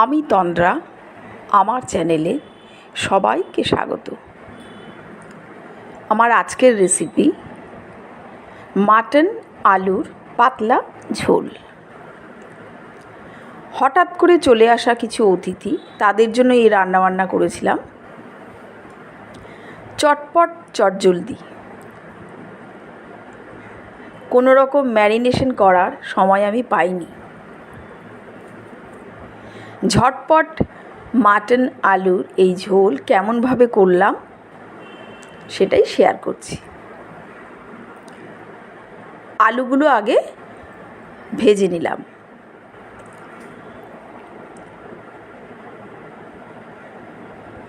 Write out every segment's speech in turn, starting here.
আমি তন্দ্রা, আমার চ্যানেলে সবাইকে স্বাগত। আমার আজকের রেসিপি মাটন আলুর পাতলা ঝোল। হঠাৎ করে চলে আসা কিছু অতিথি, তাদের জন্য এই রান্নাবান্না করেছিলাম। চটপট চটজলদি, কোনো রকম ম্যারিনেশন করার সময় আমি পাইনি। ঝটপট মাটন আলুর এই ঝোল কেমনভাবে করলাম সেটাই শেয়ার করছি। আলুগুলো আগে ভেজে নিলাম।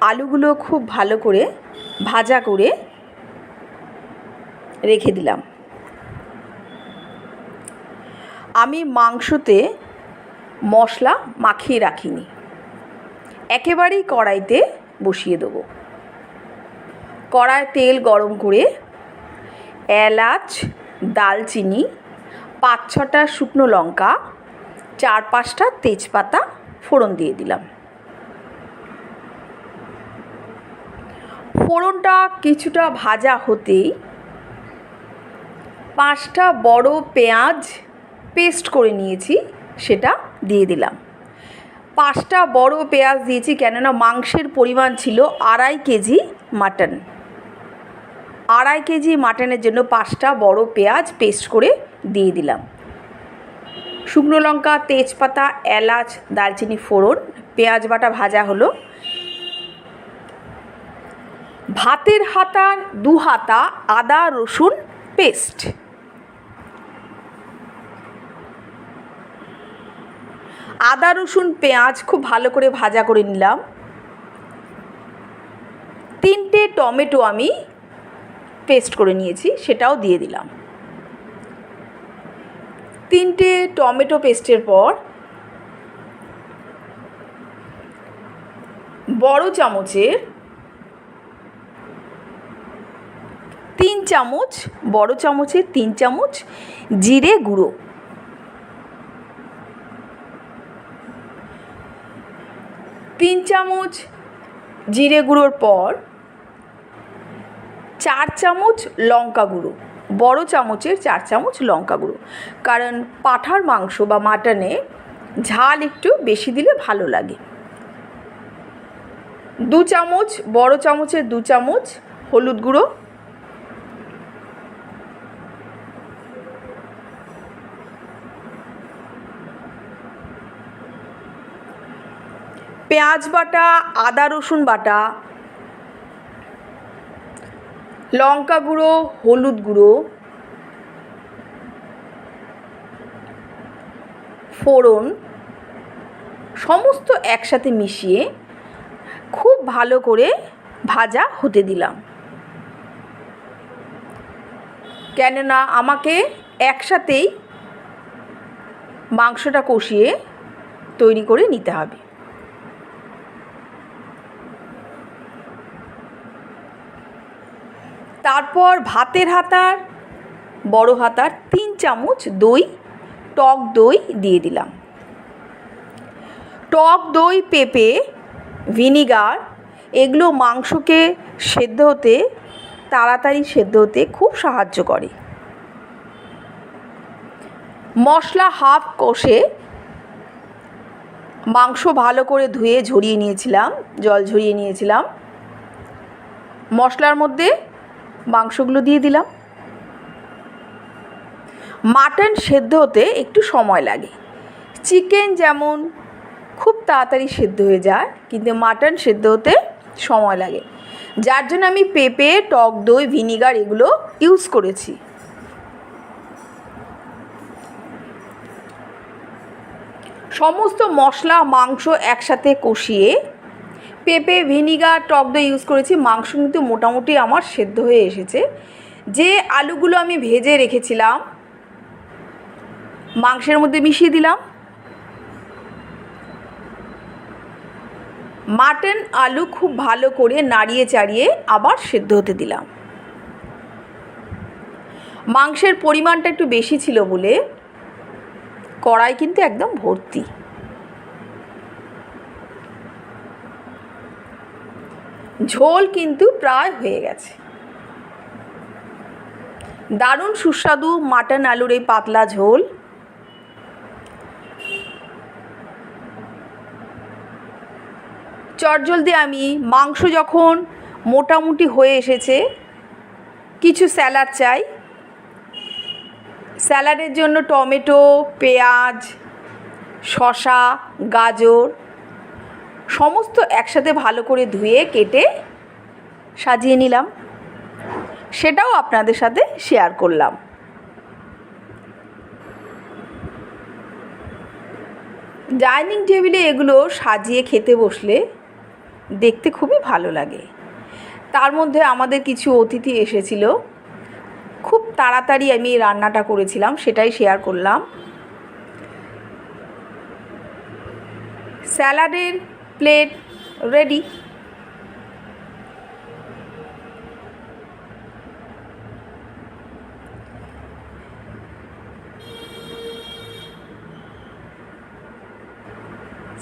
আলুগুলো খুব ভালো করে ভাজা করে রেখে দিলাম। আমি মাংসতে মশলা মাখিয়ে রাখিনি, একেবারেই কড়াইতে বসিয়ে দেবো। কড়ায় তেল গরম করে এলাচ, দালচিনি, 5-6টা শুকনো লঙ্কা, 4-5টা তেজপাতা ফোড়ন দিয়ে দিলাম। ফোড়নটা কিছুটা ভাজা হতেই 5টা বড় পেঁয়াজ পেস্ট করে নিয়েছি সেটা দিয়ে দিলাম। 5টা বড় পেঁয়াজ দিয়েছি কেননা মাংসের পরিমাণ ছিল 2.5 কেজি মাটন। 2.5 কেজি মাটনের জন্য 5টা বড় পেঁয়াজ পেস্ট করে দিয়ে দিলাম। শুকনো লঙ্কা, তেজপাতা, এলাচ, দালচিনি ফোড়ন, পেঁয়াজ বাটা ভাজা হলো। ভাতের হাতার 2 হাতা আদা রসুন পেস্ট, আদা রসুন পেঁয়াজ খুব ভালো করে ভাজা করে নিলাম। 3টে টমেটো আমি পেস্ট করে নিয়েছি, সেটাও দিয়ে দিলাম। 3টে টমেটো পেস্টের পর বড় চামচের 3 চামচ, বড় চামচের 3 চামচ জিরে গুঁড়ো, 3 চামচ জিরে গুঁড়োর পর 4 চামচ লঙ্কা গুঁড়ো, বড় চামচের 4 চামচ লঙ্কা গুঁড়ো, কারণ পাঁঠার মাংস বা মাটনে ঝাল একটু বেশি দিলে ভালো লাগে। 2 চামচ, বড় চামচের 2 চামচ হলুদ গুঁড়ো, পেঁয়াজ বাটা, আদা রসুন বাটা, লঙ্কা গুঁড়ো, হলুদ গুঁড়ো, ফোড়ন সমস্ত একসাথে মিশিয়ে খুব ভালো করে ভাজা হতে দিলাম। কেননা আমাকে একসাথেই মাংসটা কষিয়ে তৈরি করে নিতে হবে। তারপর ভাতের হাতার বড় হাতার 3 চামচ দই, টক দই দিয়ে দিলাম। টক দই, পেঁপে, ভিনিগার এগুলো মাংসকে সেদ্ধ হতে, তাড়াতাড়ি সেদ্ধ হতে খুব সাহায্য করে। মশলা হাফ কষে মাংস ভালো করে ধুয়ে ঝরিয়ে নিয়েছিলাম, জল ঝরিয়ে নিয়েছিলাম। মশলার মধ্যে মাংসগুলো দিয়ে দিলাম। মাটন সেদ্ধ হতে একটু সময় লাগে। চিকেন যেমন খুব তাড়াতাড়ি সেদ্ধ হয়ে যায়, কিন্তু মাটন সেদ্ধ হতে সময় লাগে, যার জন্য আমি পেঁপে, টক দই, ভিনিগার এগুলো ইউজ করেছি। সমস্ত মশলা মাংস একসাথে কষিয়ে পেঁপে, ভিনিগার, টক দই ইউজ করেছি। মাংস কিন্তু মোটামুটি আমার সেদ্ধ হয়ে এসেছে। যে আলুগুলো আমি ভেজে রেখেছিলাম মাংসের মধ্যে মিশিয়ে দিলাম। মাটন আলু খুব ভালো করে নাড়িয়ে চাড়িয়ে আবার সেদ্ধ হতে দিলাম। মাংসের পরিমাণটা একটু বেশি ছিল বলে কড়াই কিন্তু একদম ভর্তি। ঝোল কিন্তু প্রায় হয়ে গেছে। দারুণ সুস্বাদু মাটন আলুর এই পাতলা ঝোল। চটজলদি আমি মাংস যখন মোটামুটি হয়ে এসেছে, কিছু স্যালাড চাই। স্যালাডের জন্য টমেটো, পেঁয়াজ, শসা, গাজর সমস্ত একসাথে ভালো করে ধুয়ে কেটে সাজিয়ে নিলাম, সেটাও আপনাদের সাথে শেয়ার করলাম। ডাইনিং টেবিলে এগুলো সাজিয়ে খেতে বসলে দেখতে খুবই ভালো লাগে। তার মধ্যে আমাদের কিছু অতিথি এসেছিল, খুব তাড়াতাড়ি আমি এই রান্নাটা করেছিলাম, সেটাই শেয়ার করলাম। স্যালাডের প্লেট রেডি।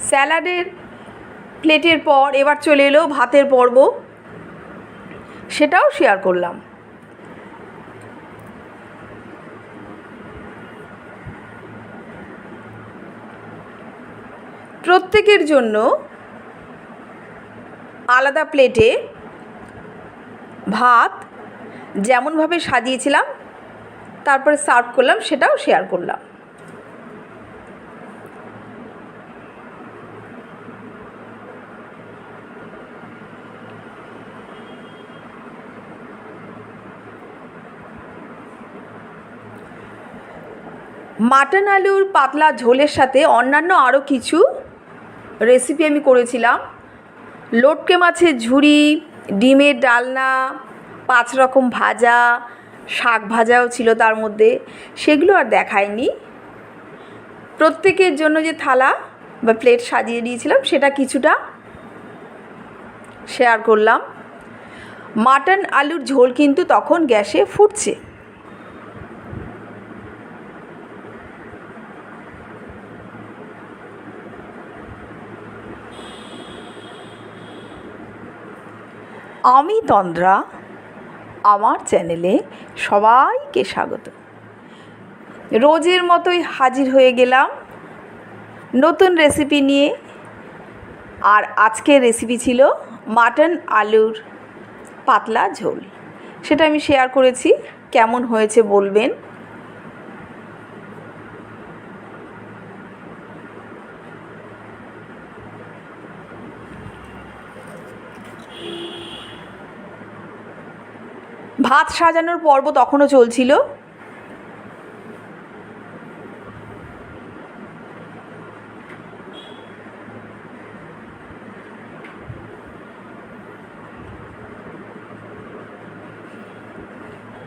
স্যালাডের প্লেটের পর এবার চলে এলো ভাতের পর্ব, সেটাও শেয়ার করলাম। প্রত্যেকের জন্য আলাদা প্লেটে ভাত যেমনভাবে সাজিয়েছিলাম তারপরে সার্ভ করলাম, সেটাও শেয়ার করলাম। মাটন আলুর পাতলা ঝোলের সাথে অন্যান্য আরও কিছু রেসিপি আমি করেছিলাম। লটকে মাছের ঝুড়ি, ডিমের ডালনা, 5 রকম ভাজা, শাক ভাজাও ছিল তার মধ্যে, সেগুলো আর দেখাইনি। প্রত্যেকের জন্য যে থালা বা প্লেট সাজিয়ে দিয়েছিলাম সেটা কিছুটা শেয়ার করলাম। মাটন আলুর ঝোল কিন্তু তখন গ্যাসে ফুটছে। আমি তন্দ্রা, আমার চ্যানেলে সবাইকে স্বাগত। রোজের মতোই হাজির হয়ে গেলাম নতুন রেসিপি নিয়ে। আর আজকের রেসিপি ছিল মাটন আলুর পাতলা ঝোল, সেটা আমি শেয়ার করেছি। কেমন হয়েছে বলবেন। ভাত সাজানোর পর্ব তখনও চলছিল।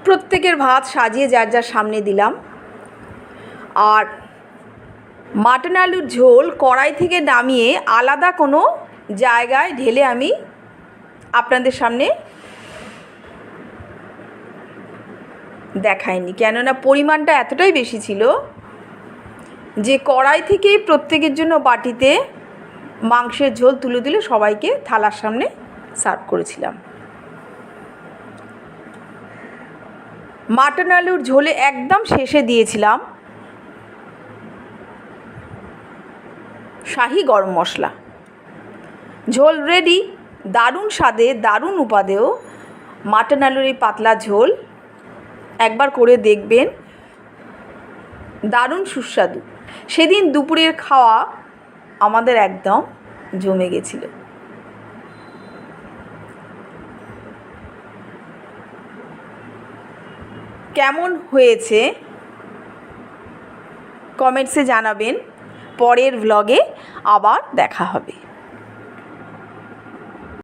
প্রত্যেকের ভাত সাজিয়ে যার যার সামনে দিলাম। আর মাটন আলুর ঝোল কড়াই থেকে নামিয়ে আলাদা কোনো জায়গায় ঢেলে আমি আপনাদের সামনে দেখাইনি, কেননা পরিমাণটা এতটাই বেশি ছিল যে কড়াই থেকে প্রত্যেকের জন্য বাটিতে মাংসের ঝোল তুলে তুলে সবাইকে থালার সামনে সার্ভ করেছিলাম। মাটন আলুর ঝোলে একদম শেষে দিয়েছিলাম শাহি গরম মশলা। ঝোল রেডি। দারুণ স্বাদে, দারুণ উপাদেয় মাটন আলুর এই পাতলা ঝোল একবার করে দেখবেন, দারুণ সুস্বাদু। সেদিন দুপুরের খাওয়া আমাদের একদম জমে গেছিল। কেমন হয়েছে কমেন্টসে জানাবেন। পরের ভ্লগে আবার দেখা হবে।